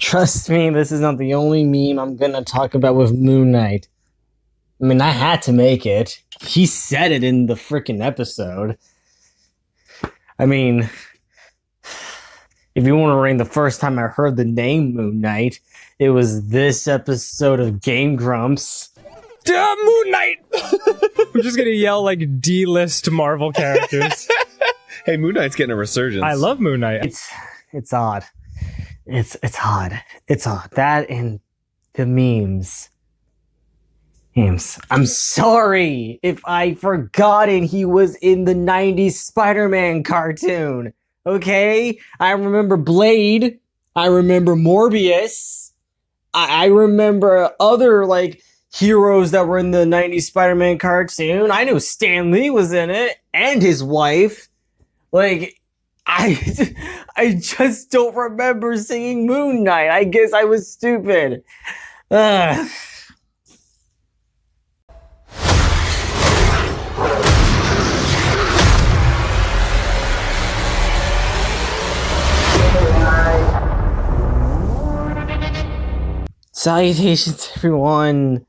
Trust me, this is not the only meme I'm gonna talk about with Moon Knight. I mean, I had to make it. He said it in the freaking episode. I mean, if you want to ring the first time I heard the name Moon Knight, it was this episode of Game Grumps. Moon Knight! I'm just gonna yell like D-list Marvel characters. Hey, Moon Knight's getting a resurgence. I love Moon Knight. It's odd. It's odd. It's odd. That and the memes. I'm sorry if I forgotten he was in the 90s Spider-Man cartoon. Okay? I remember Blade. I remember Morbius. I remember other, like, heroes that were in the 90s Spider-Man cartoon. I knew Stan Lee was in it, and his wife. Like, I just don't remember seeing Moon Knight. I guess I was stupid. Salutations, everyone,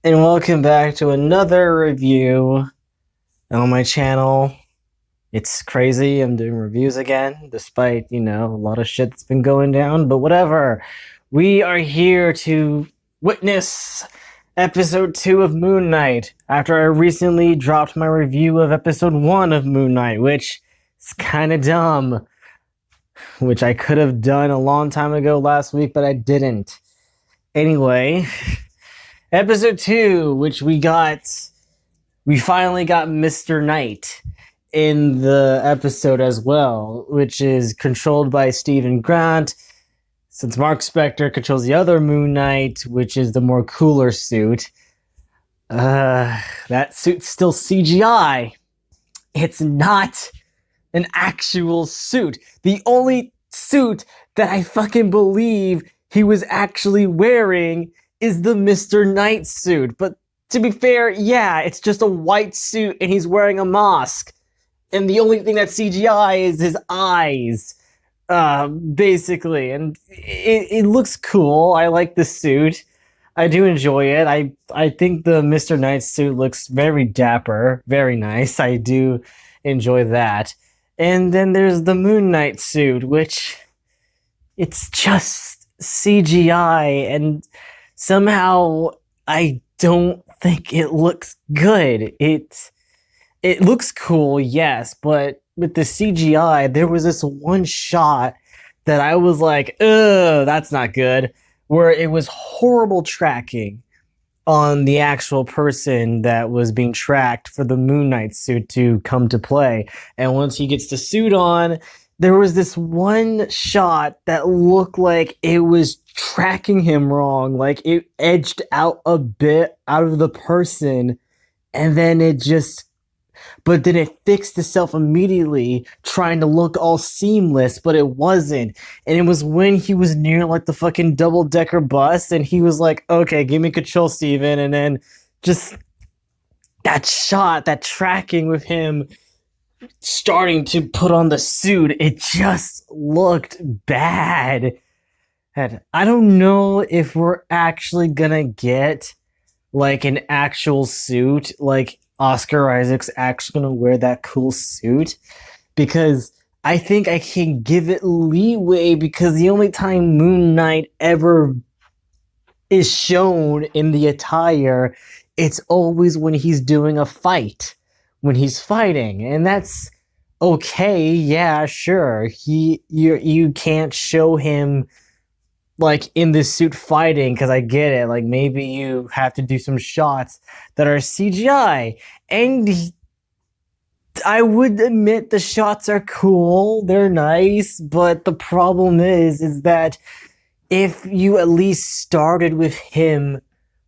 and welcome back to another review on my channel. It's crazy, I'm doing reviews again, despite, a lot of shit that's been going down, but whatever. We are here to witness episode 2 of Moon Knight, after I recently dropped my review of episode 1 of Moon Knight, which is kind of dumb, which I could have done a long time ago last week, but I didn't. Anyway, episode 2, which we finally got Mr. Knight in the episode as well, which is controlled by Stephen Grant, since Mark Spector controls the other Moon Knight, which is the more cooler suit. That suit's still CGI. It's not an actual suit. The only suit that I fucking believe he was actually wearing is the Mr. Knight suit. But to be fair, yeah, it's just a white suit and he's wearing a mask. And the only thing that's CGI is his eyes, basically. And it looks cool. I like the suit. I do enjoy it. I think the Mr. Knight suit looks very dapper, very nice. I do enjoy that. And then there's the Moon Knight suit, which it's just CGI, and somehow I don't think it looks good. It looks cool, yes, but with the CGI, there was this one shot that I was like, ugh, that's not good, where it was horrible tracking on the actual person that was being tracked for the Moon Knight suit to come to play. And once he gets the suit on, there was this one shot that looked like it was tracking him wrong. Like it edged out a bit out of the person, and then but then it fixed itself immediately, trying to look all seamless, but it wasn't. And it was when he was near like the fucking double-decker bus, and he was like, okay, give me control, Steven. And then just that shot, that tracking with him starting to put on the suit, it just looked bad. And I don't know if we're actually gonna get like an actual suit, like Oscar Isaac's actually gonna wear that cool suit, because I think I can give it leeway, because the only time Moon Knight ever is shown in the attire, it's always when he's doing a fight, when he's fighting, and that's okay. Yeah, sure. You can't show him like in this suit fighting, because I get it. Like maybe you have to do some shots that are CGI, and I would admit the shots are cool, they're nice, but the problem is that if you at least started with him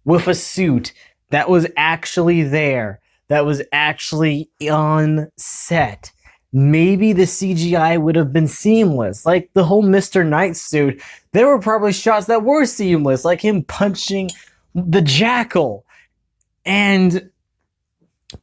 with a suit that was actually there, that was actually on set, maybe the CGI would have been seamless. Like the whole Mr. Knight suit, there were probably shots that were seamless, like him punching the jackal. And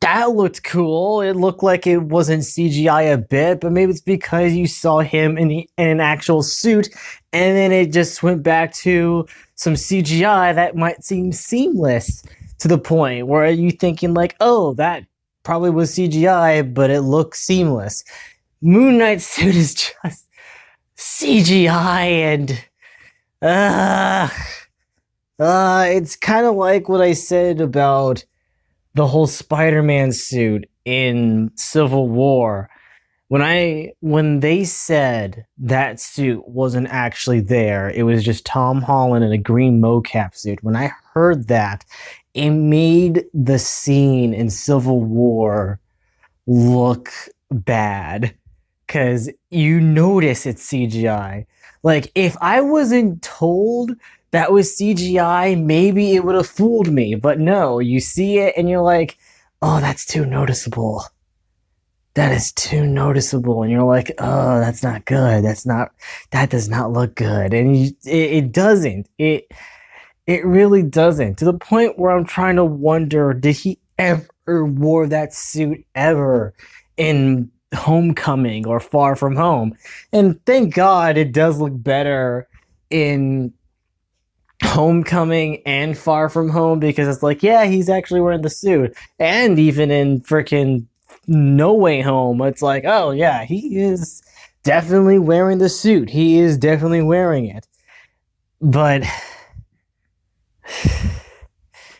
that looked cool. It looked like it wasn't CGI a bit, but maybe it's because you saw him in an actual suit, and then it just went back to some CGI that might seem seamless to the point where you thinking like, oh, that probably was CGI, but it looks seamless. Moon Knight's suit is just CGI, and uh, it's kind of like what I said about the whole Spider-Man suit in Civil War. When they said that suit wasn't actually there, it was just Tom Holland in a green mocap suit. When I heard that, it made the scene in Civil War look bad because you notice it's CGI. Like, if I wasn't told that was CGI, maybe it would have fooled me. But no, you see it and you're like, oh, that's too noticeable. That is too noticeable. And you're like, oh, that's not good. That does not look good. And it doesn't. It really doesn't. To the point where I'm trying to wonder, did he ever wore that suit ever in Homecoming or Far From Home? And thank God it does look better in Homecoming and Far From Home, because it's like, yeah, he's actually wearing the suit. And even in freaking No Way Home, it's like, oh yeah, he is definitely wearing the suit. He is definitely wearing it. But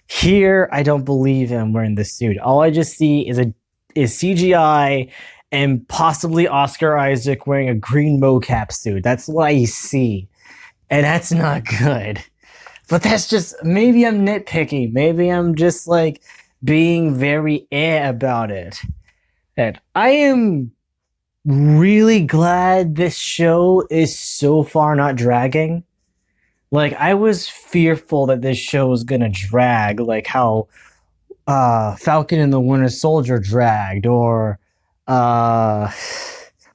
here, I don't believe him wearing the suit. All I just see is CGI and possibly Oscar Isaac wearing a green mocap suit. That's what I see. And that's not good. But that's just, maybe I'm nitpicky. Maybe I'm just like being very about it. And I am really glad this show is so far not dragging. Like, I was fearful that this show was gonna drag, like how Falcon and the Winter Soldier dragged, or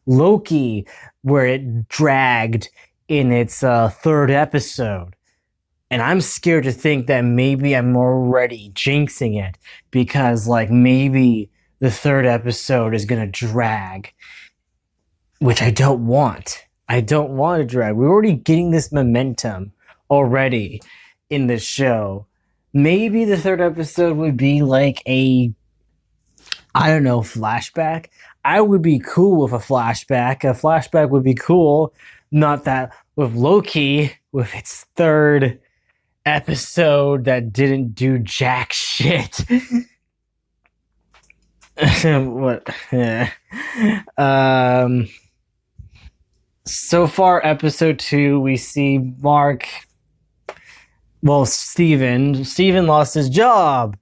Loki, where it dragged in its third episode. And I'm scared to think that maybe I'm already jinxing it, because like maybe the third episode is gonna drag, which I don't want. I don't want to drag. We're already getting this momentum already in this show. Maybe the third episode would be like I don't know, flashback. I would be cool with a flashback. A flashback would be cool. Not that with Loki, with its third episode that didn't do jack shit. What? Yeah. So far, episode 2, we see Steven. Steven lost his job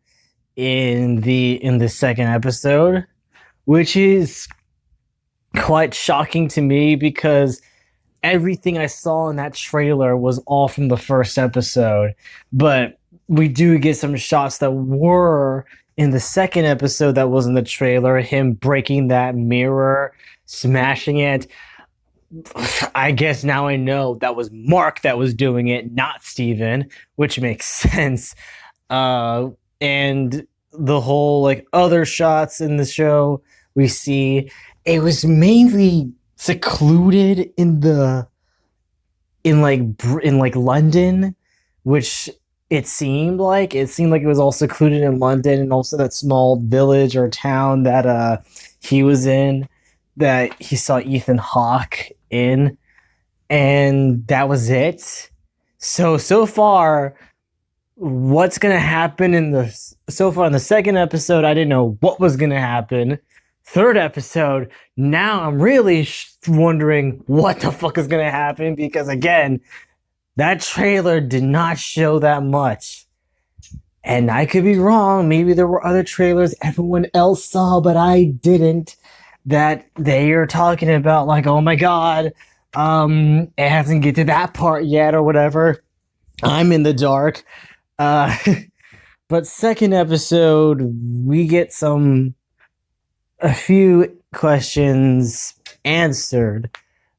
in the second episode, which is quite shocking to me because everything I saw in that trailer was all from the first episode. But we do get some shots that were in the second episode that was in the trailer, him breaking that mirror, smashing it. I guess now I know that was Mark that was doing it, not Steven, which makes sense. And the whole like other shots in the show we see, it was mainly secluded in London, which it seemed like it was all secluded in London, and also that small village or town that he was in, that he saw Ethan Hawke in, and that was it. So far, what's gonna happen so far in the second episode, I didn't know what was gonna happen. Third episode, now I'm really wondering what the fuck is gonna happen, because again, that trailer did not show that much. And I could be wrong. Maybe there were other trailers everyone else saw, but I didn't, that they are talking about like, oh my god, it hasn't get to that part yet or whatever. I'm in the dark. But second episode, we get a few questions answered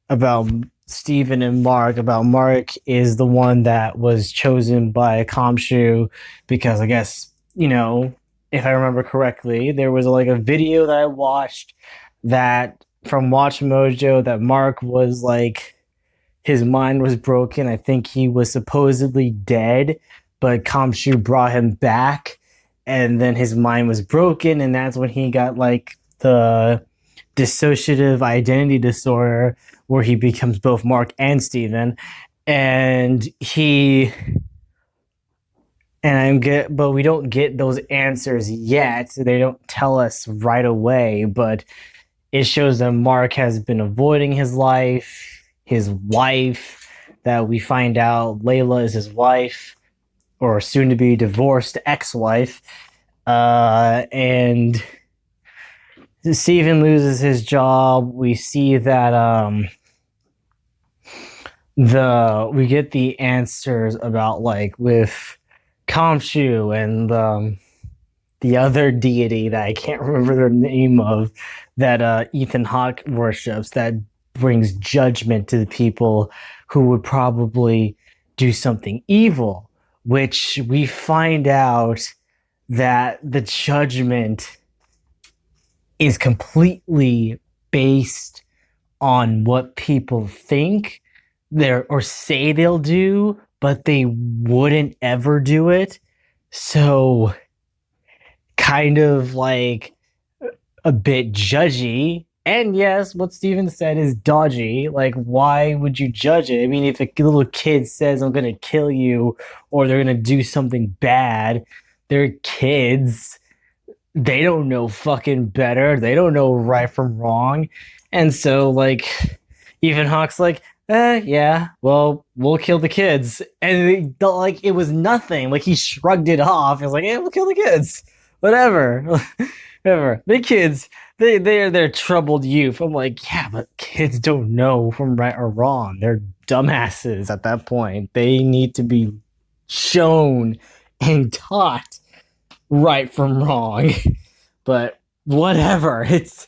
about Steven and Mark. About Mark is the one that was chosen by Kamshu because I guess, if I remember correctly, there was like a video that I watched that from Watch Mojo that Mark was like his mind was broken. I think he was supposedly dead, but Kamshu brought him back, and then his mind was broken, and that's when he got like the dissociative identity disorder, where he becomes both Mark and Steven. And he and I'm get but we don't get those answers yet. They don't tell us right away, but it shows that Mark has been avoiding his life, his wife, that we find out Layla is his wife, or soon to be divorced ex-wife. And Steven loses his job. We see that we get the answers about like with Kamshu and the other deity that I can't remember the name of, that Ethan Hawke worships, that brings judgment to the people who would probably do something evil, which we find out that the judgment is completely based on what people think or say they'll do, but they wouldn't ever do it. So kind of like a bit judgy. And yes, what Steven said is dodgy. Like, why would you judge it? I mean, if a little kid says, I'm going to kill you, or they're going to do something bad, they're kids. They don't know fucking better. They don't know right from wrong. And so, like, Ethan Hawke's like, yeah, well, we'll kill the kids. And like, it was nothing. Like, he shrugged it off. He was like, yeah, we'll kill the kids. Whatever. Whatever. The kids, they're troubled youth. I'm like, yeah, but kids don't know from right or wrong. They're dumbasses at that point. They need to be shown and taught right from wrong. But whatever. It's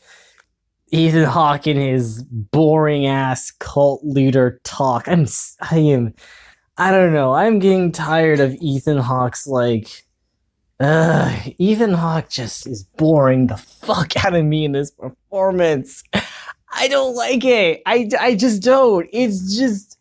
Ethan Hawke and his boring ass cult leader talk. I don't know. I'm getting tired of Ethan Hawke's like. Ethan Hawke just is boring the fuck out of me in this performance. I don't like it. I just don't. It's just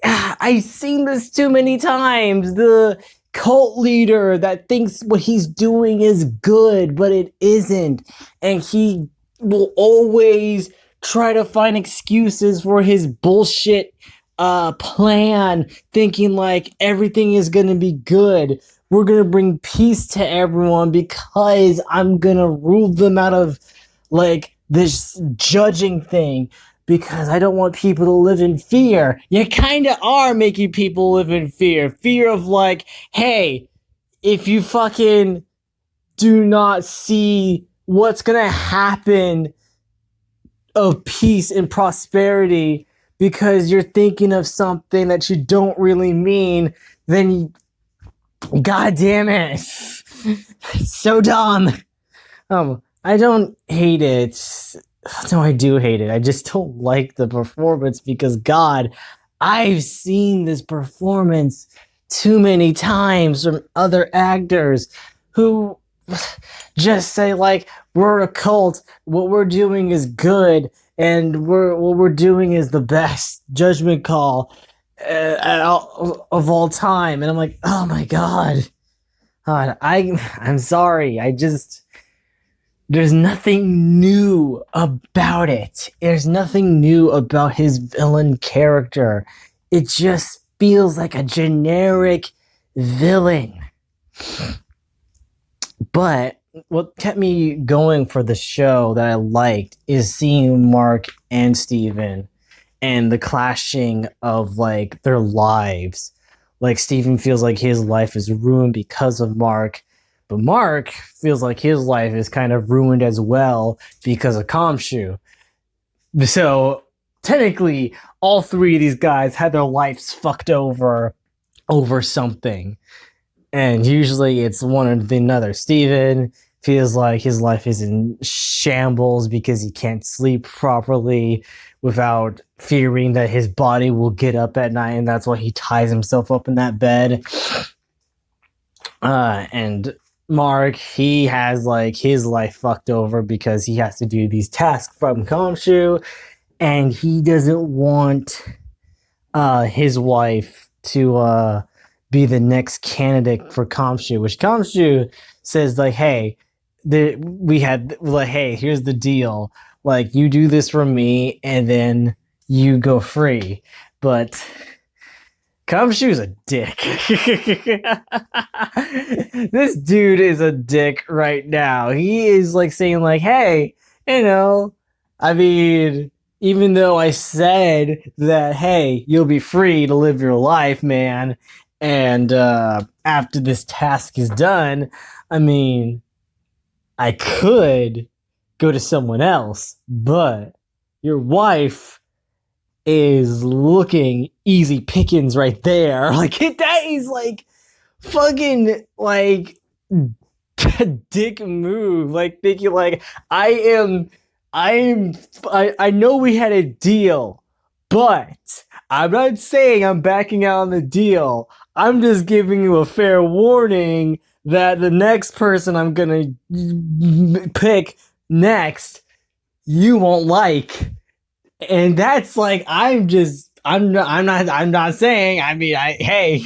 I've seen this too many times. The cult leader that thinks what he's doing is good, but it isn't. And he will always try to find excuses for his bullshit plan, thinking like everything is gonna be good. We're gonna bring peace to everyone because I'm gonna rule them out of like this judging thing, because I don't want people to live in fear. You kind of are making people live in fear. Fear of like, hey, if you fucking do not see what's gonna happen of peace and prosperity because you're thinking of something that you don't really mean, then God damn it. It's so dumb. I don't hate it. No, I do hate it. I just don't like the performance because, God, I've seen this performance too many times from other actors who just say, like, we're a cult, what we're doing is good, and what we're doing is the best judgment call of all time. And I'm like, oh my God. I'm sorry. There's nothing new about it. There's nothing new about his villain character. It just feels like a generic villain. But what kept me going for the show that I liked is seeing Mark and Steven and the clashing of like their lives. Like Steven feels like his life is ruined because of Mark, but Mark feels like his life is kind of ruined as well because of Kamshu. So technically, all three of these guys had their lives fucked over something. And usually it's one or the other. Steven feels like his life is in shambles because he can't sleep properly without fearing that his body will get up at night, and that's why he ties himself up in that bed. And Mark, he has like his life fucked over because he has to do these tasks from Kamshu, and he doesn't want his wife to be the next candidate for Kamshu, which Kamshu says like, hey, hey, here's the deal. Like, you do this for me, and then you go free. But Kamshu's a dick. This dude is a dick right now. He is like saying like, hey, I mean, even though I said that, hey, you'll be free to live your life, man, and after this task is done, I mean, I could go to someone else, but your wife is looking easy pickings right there. Like, that is like fucking like dick move. Like, thinking like, I know we had a deal, but I'm not saying I'm backing out on the deal. I'm just giving you a fair warning that the next person I'm gonna pick next, you won't like. And that's like, I'm not saying, I mean, hey,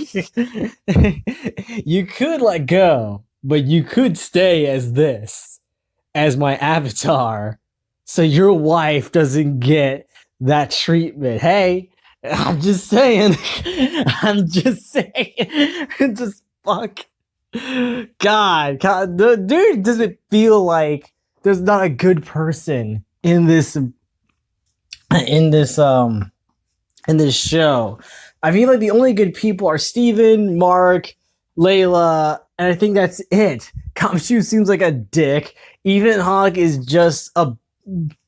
you could let go, but you could stay as my avatar, so your wife doesn't get that treatment. Hey, I'm just saying. Just fuck. God, the dude doesn't feel like there's not a good person in this show. I feel like the only good people are Steven, Mark, Layla, and I think that's it. Kamshu seems like a dick. Ethan Hawke is just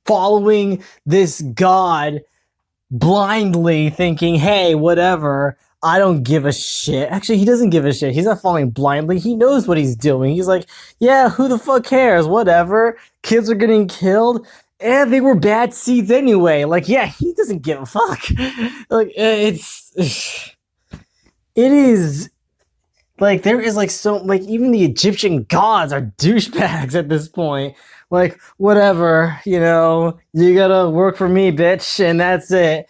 following this god blindly, thinking, hey, whatever, I don't give a shit. Actually, he doesn't give a shit. He's not following blindly. He knows what he's doing. He's like, yeah, who the fuck cares? Whatever. Kids are getting killed. And they were bad seeds anyway. Like, yeah, he doesn't give a fuck. Like, it is like, there is like so, like, even the Egyptian gods are douchebags at this point. Like, whatever, you gotta work for me, bitch, and that's it.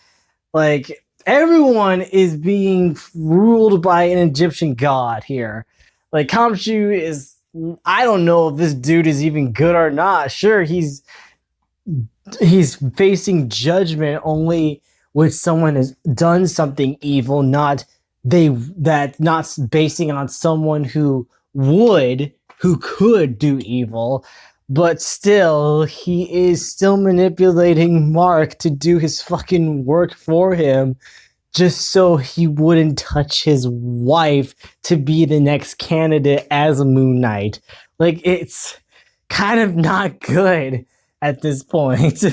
Like, everyone is being ruled by an Egyptian god here. Like, Kamshu is, I don't know if this dude is even good or not. Sure, he's facing judgment only when someone has done something evil, not basing on someone who could do evil. But still, he is still manipulating Mark to do his fucking work for him, just so he wouldn't touch his wife to be the next candidate as a Moon Knight. Like, it's kind of not good at this point.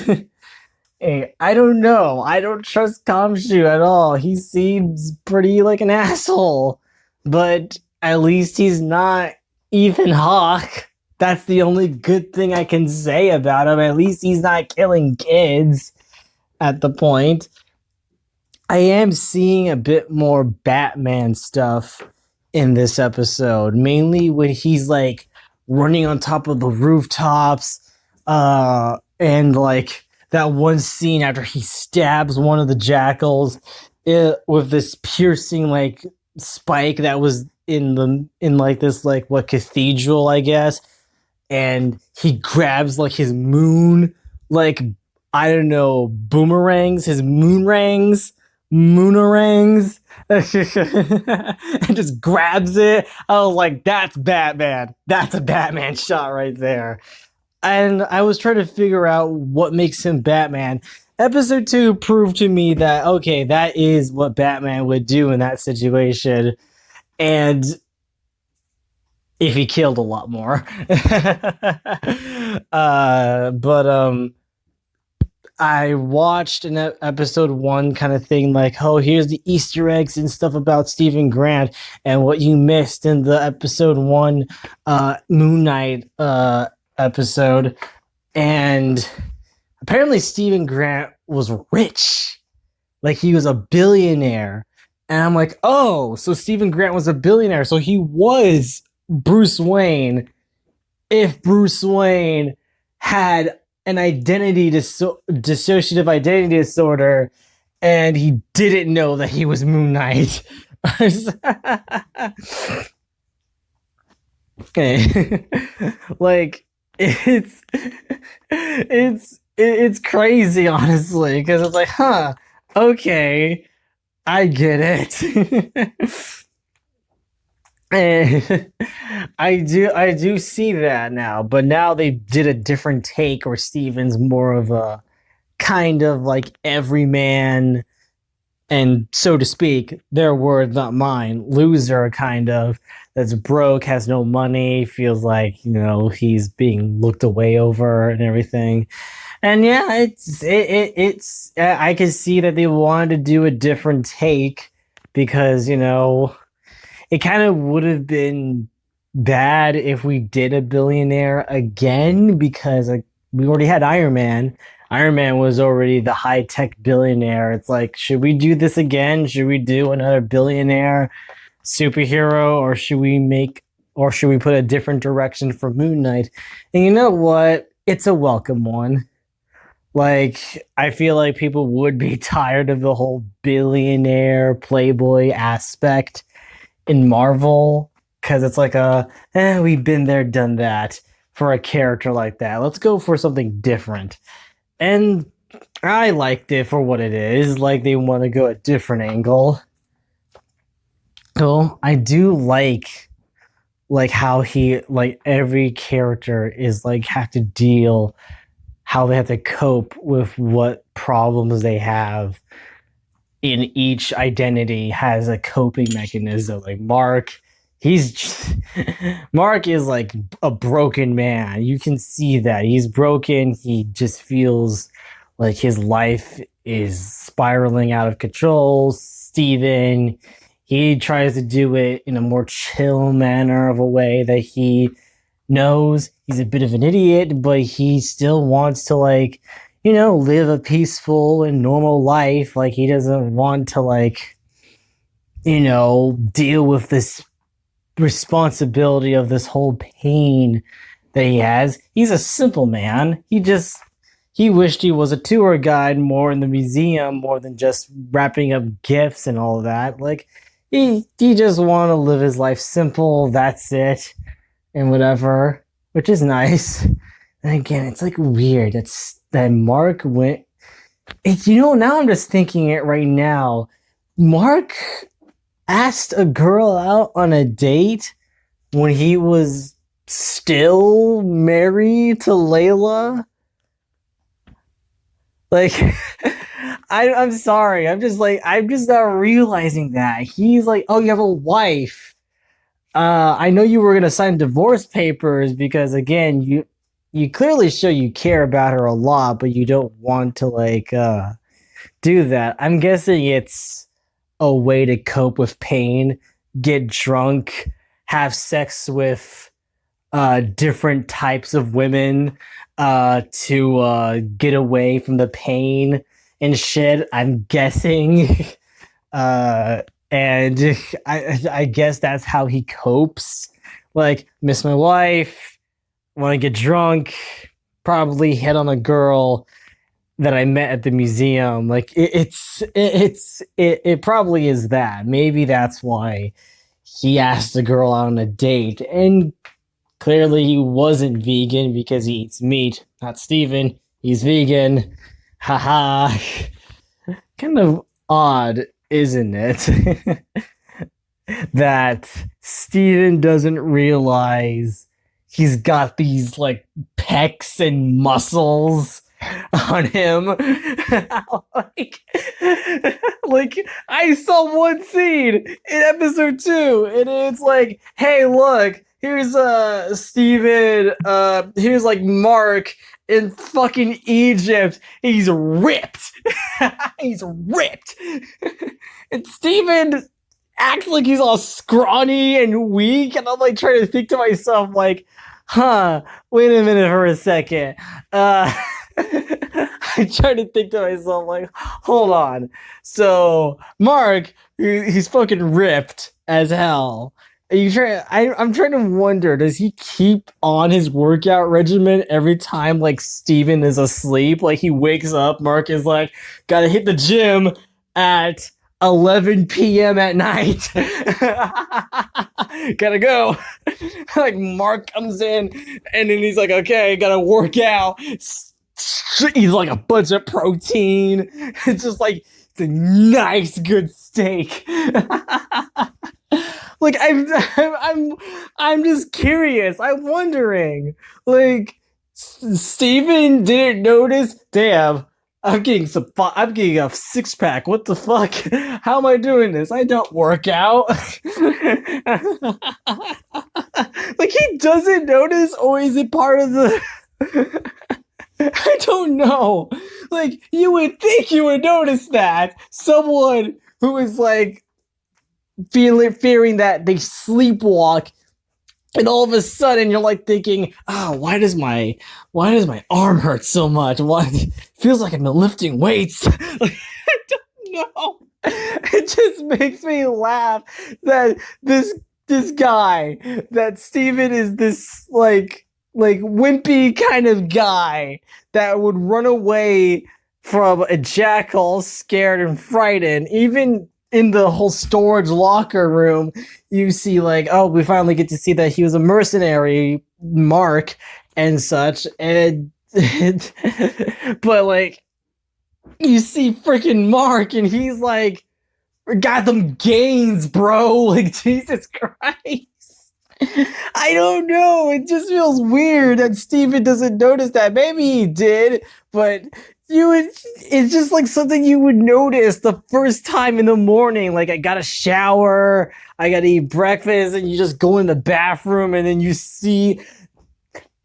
Hey, I don't know. I don't trust Kamshu at all. He seems pretty like an asshole. But at least he's not Ethan Hawke. That's the only good thing I can say about him. At least he's not killing kids at the point. I am seeing a bit more Batman stuff in this episode, mainly when he's like running on top of the rooftops, and like that one scene after he stabs one of the jackals with this piercing like spike that was in like this like what cathedral, I guess, and he grabs like his moon, like, I don't know, boomerangs, his moonerangs, and just grabs it. I was like, that's Batman. That's a Batman shot right there. And I was trying to figure out what makes him Batman. Episode 2 proved to me that, okay, that is what Batman would do in that situation. And if he killed a lot more. I watched an episode 1 kind of thing, like, oh, here's the Easter eggs and stuff about Stephen Grant and what you missed in the episode 1 Moon Knight episode. And apparently Stephen Grant was rich. Like, he was a billionaire. And I'm like, oh, so Stephen Grant was a billionaire. So he was Bruce Wayne if Bruce Wayne had an dissociative identity disorder and he didn't know that he was Moon Knight. Okay. Like it's crazy, honestly, because it's like, huh, okay, I get it. And I do see that now, but now they did a different take where Steven's more of a kind of like everyman and, so to speak, their words, not mine, loser kind of, that's broke, has no money, feels like, he's being looked away over and everything. And yeah, it's I can see that they wanted to do a different take because, it kind of would have been bad if we did a billionaire again because we already had Iron Man. Iron Man was already the high-tech billionaire. It's like, should we do this again? Should we do another billionaire superhero, or should we put a different direction for Moon Knight? And you know what? It's a welcome one. Like, I feel like people would be tired of the whole billionaire playboy aspect in Marvel, because it's like we've been there, done that for a character like that. Let's go for something different. And I liked it for what it is. Like, they want to go a different angle. So I do like how every character is have to deal, how they have to cope with what problems they have. In each identity has a coping mechanism. Like Mark is like a broken man. You can see that he's broken. He just feels like his life is spiraling out of control. Steven, he tries to do it in a more chill manner of a way that he knows he's a bit of an idiot, but he still wants to live a peaceful and normal life. Like, he doesn't want to deal with this responsibility of this whole pain that he has. He's a simple man. He wished he was a tour guide more in the museum, more than just wrapping up gifts and all of that. Like, he just want to live his life simple. That's it. And whatever, which is nice. And again, it's weird. That Mark went. Now I'm just thinking it right now. Mark asked a girl out on a date when he was still married to Layla. I'm sorry. I'm just not realizing that. He's like, oh, you have a wife. I know you were gonna sign divorce papers because, again, you clearly show you care about her a lot, but you don't want to do that. I'm guessing it's a way to cope with pain, get drunk, have sex with different types of women to get away from the pain and shit, I'm guessing. And I guess that's how he copes. Miss my wife, want to get drunk, probably hit on a girl that I met at the museum. It probably is that. Maybe that's why he asked a girl out on a date. And clearly he wasn't vegan because he eats meat. Not Steven. He's vegan. Haha. Kind of odd, isn't it? That Steven doesn't realize he's got these pecs and muscles on him. I saw one scene in episode 2 and it's hey, look, here's Steven, here's Mark in fucking Egypt. He's ripped. He's ripped. And Steven acts like he's all scrawny and weak, and I'm trying to think to myself, wait a minute for a second. I try to think to myself, hold on. So Mark, he's fucking ripped as hell, I'm trying to wonder, does he keep on his workout regimen every time like Steven is asleep? Like he wakes up, Mark is like, gotta hit the gym at 11 p.m. at night. Gotta go. Like Mark comes in and then he's like, okay, gotta work out. He's like a bunch of protein. It's just like it's a nice good steak. Like I'm just curious. I'm wondering. Like Steven didn't notice. Damn, I'm getting a six pack. What the fuck? How am I doing this? I don't work out. Like he doesn't notice, or is it part of the? I don't know. Like you would think you would notice that someone who is like fearing that they sleepwalk, and all of a sudden you're like thinking, oh, why does my arm hurt so much? Why it feels like I'm lifting weights? Like, I don't know. It just makes me laugh that this guy, that Steven is this like wimpy kind of guy that would run away from a jackal scared and frightened. Even in the whole storage locker room, you see like, oh, we finally get to see that he was a mercenary, Mark, and such. And but like you see freaking Mark and he's like got them gains, bro. Like Jesus Christ. I don't know. It just feels weird that Steven doesn't notice that. Maybe he did, but it's just like something you would notice the first time in the morning. Like I gotta shower, I gotta eat breakfast, and you just go in the bathroom and then you see,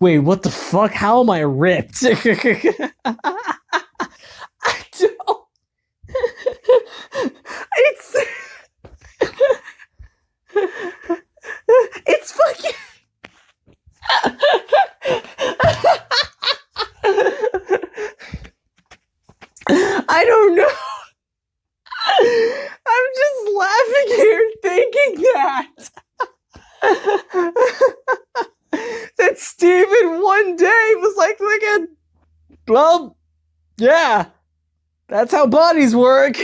wait, what the fuck? How am I ripped? I don't. It's it's fucking. I don't know. I'm just laughing here thinking that Steven one day was like, well, yeah, that's how bodies work.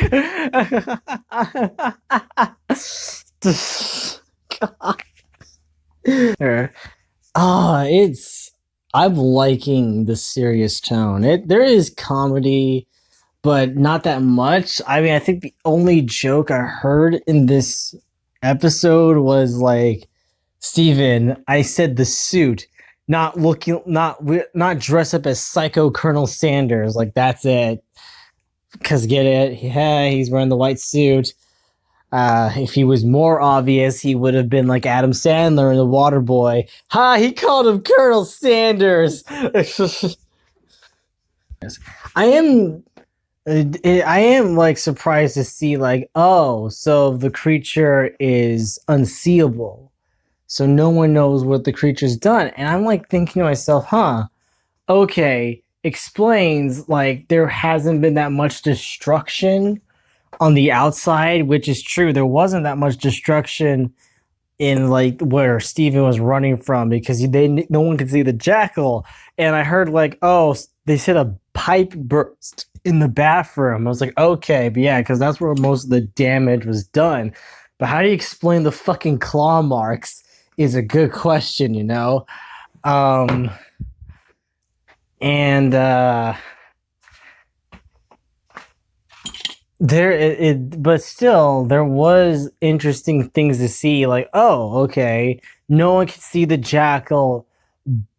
God. I'm liking the serious tone. There is comedy, but not that much. I mean, I think the only joke I heard in this episode was like, Steven, I said the suit, not dress up as Psycho Colonel Sanders. Like that's it. Cause get it? Yeah, he's wearing the white suit. If he was more obvious, he would have been like Adam Sandler in The Waterboy. Ha! He called him Colonel Sanders. I am like surprised to see like, oh, so the creature is unseeable, so no one knows what the creature's done. And I'm like thinking to myself, okay, explains like there hasn't been that much destruction on the outside, which is true. There wasn't that much destruction in like where Steven was running from, because no one could see the jackal. And I heard like, oh, they said a pipe burst in the bathroom. I was like, okay, but yeah, because that's where most of the damage was done. But how do you explain the fucking claw marks is a good question, you know? But still, there was interesting things to see. Like, oh, okay, no one could see the jackal,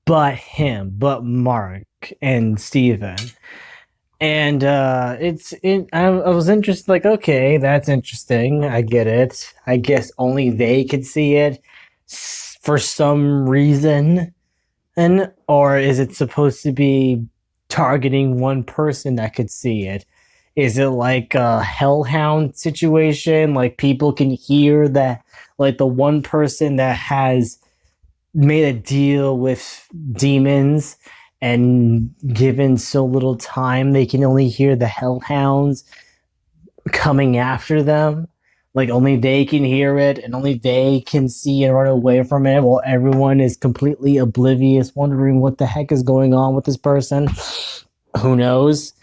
but Mark and Steven. And I was interested. Like, okay, that's interesting. I get it. I guess only they could see it for some reason, or is it supposed to be targeting one person that could see it? Is it like a hellhound situation? Like people can hear that, like the one person that has made a deal with demons and given so little time, they can only hear the hellhounds coming after them. Like only they can hear it and only they can see and run away from it while everyone is completely oblivious, wondering what the heck is going on with this person. Who knows?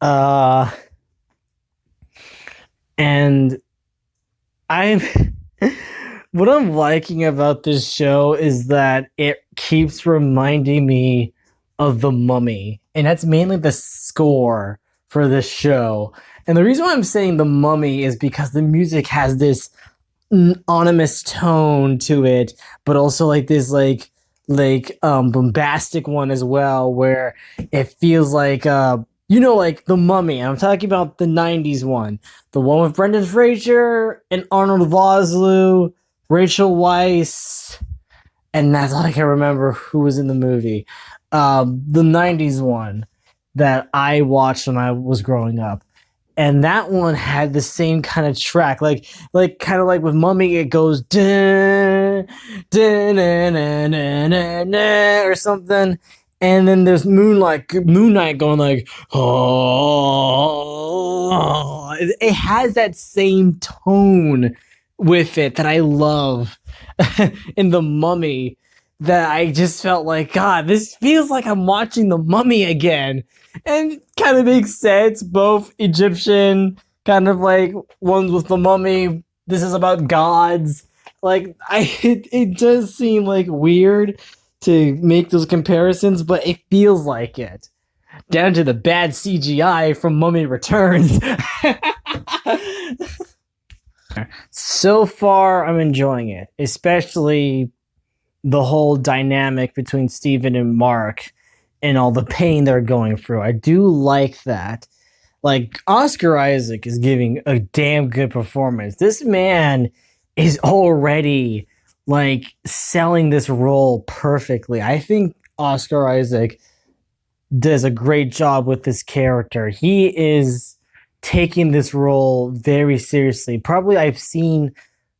And I'm what I'm liking about this show is that it keeps reminding me of The Mummy, and that's mainly the score for this show. And the reason why I'm saying The Mummy is because the music has this ominous tone to it, but also like this bombastic one as well, where it feels like like The Mummy. I'm talking about the '90s one, the one with Brendan Fraser and Arnold Vosloo, Rachel Weisz, and that's all I can remember who was in the movie. The '90s one that I watched when I was growing up. And that one had the same kind of track, like kind of like with Mummy, it goes dun, dun, na, na, na, na, na, or something, and then there's Moon Knight going like oh. It has that same tone with it that I love in The Mummy. That I just felt like, God, this feels like I'm watching The Mummy again. And kind of makes sense, both Egyptian, kind of like ones with The Mummy. This is about gods. It does seem like weird to make those comparisons, but it feels like it. Down to the bad CGI from Mummy Returns. So far, I'm enjoying it, especially the whole dynamic between Steven and Mark and all the pain they're going through. I do like that. Like, Oscar Isaac is giving a damn good performance. This man is already like selling this role perfectly. I think Oscar Isaac does a great job with this character. He is taking this role very seriously. Probably I've seen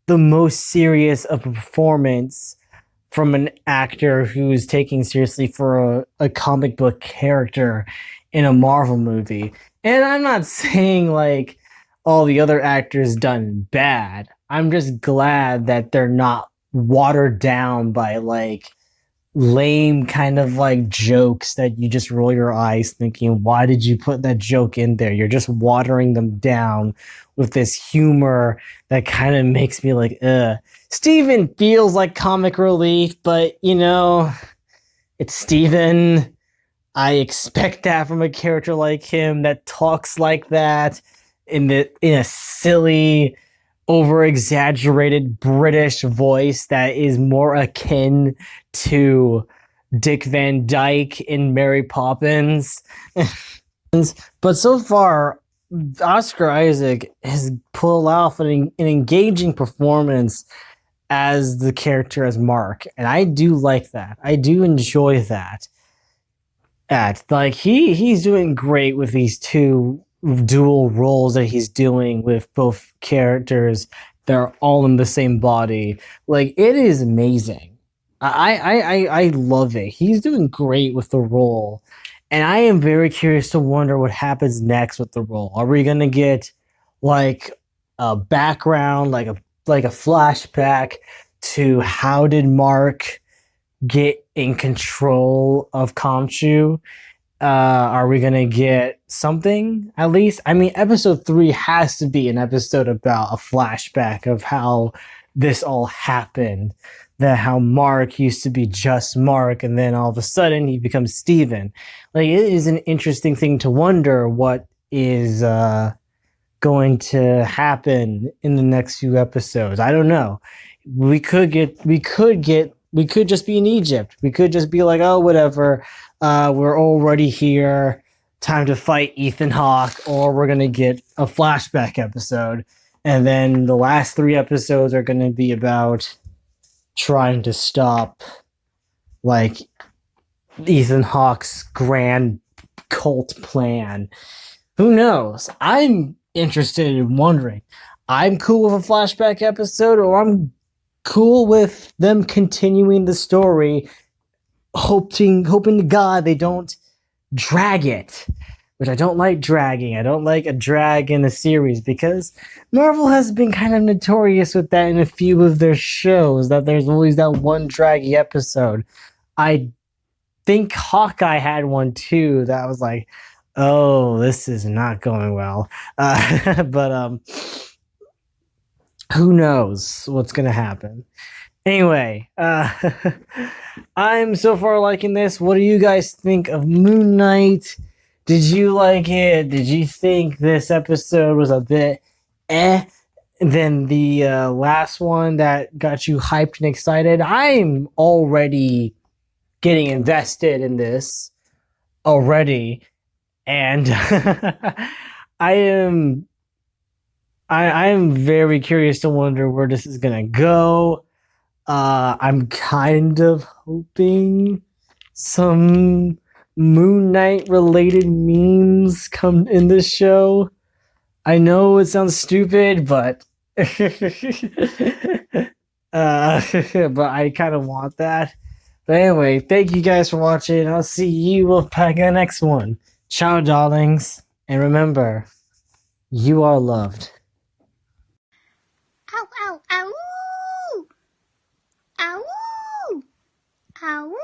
the most serious of a performance from an actor who's taking seriously for a comic book character in a Marvel movie. And I'm not saying like all the other actors done bad. I'm just glad that they're not watered down by like lame kind of like jokes that you just roll your eyes thinking, why did you put that joke in there? You're just watering them down with this humor that kind of makes me like, ugh. Steven feels like comic relief, but it's Steven. I expect that from a character like him that talks like that in a silly, over-exaggerated British voice that is more akin to Dick Van Dyke in Mary Poppins. But so far, Oscar Isaac has pulled off an engaging performance as the character as Mark, and I do like that. I do enjoy that. He's doing great with these two dual roles that he's doing with both characters. They're all in the same body. Like, it is amazing. I love it. He's doing great with the role, and I am very curious to wonder what happens next with the role. Are we gonna get like a background, like a flashback to how did Mark get in control of Khonshu? Are we gonna get something at least? I mean, episode 3 has to be an episode about a flashback of how this all happened. That how Mark used to be just Mark, and then all of a sudden he becomes Steven. Like, it is an interesting thing to wonder what is going to happen in the next few episodes. I don't know. We could just be in Egypt. We could just be like, oh, whatever. We're already here. Time to fight Ethan Hawke, or we're gonna get a flashback episode, and then the last 3 episodes are gonna be about trying to stop like Ethan Hawke's grand cult plan. Who knows? I'm interested in wondering. I'm cool with a flashback episode, or I'm cool with them continuing the story, hoping to God they don't drag it. which I don't like dragging. I don't like a drag in a series because Marvel has been kind of notorious with that in a few of their shows, that there's always that one draggy episode. I think Hawkeye had one too that was like, oh, this is not going well. But who knows what's gonna happen? Anyway, I'm so far liking this. What do you guys think of Moon Knight? Did you like it? Did you think this episode was a bit than the last one that got you hyped and excited? I'm already getting invested in this already, and I am very curious to wonder where this is gonna go. I'm kind of hoping some Moon Knight related memes come in this show. I know it sounds stupid, but but I kind of want that. But anyway, thank you guys for watching. I'll see you back in the next one. Ciao, darlings. And remember, you are loved. Ow, ow, ow! Ow! Ow!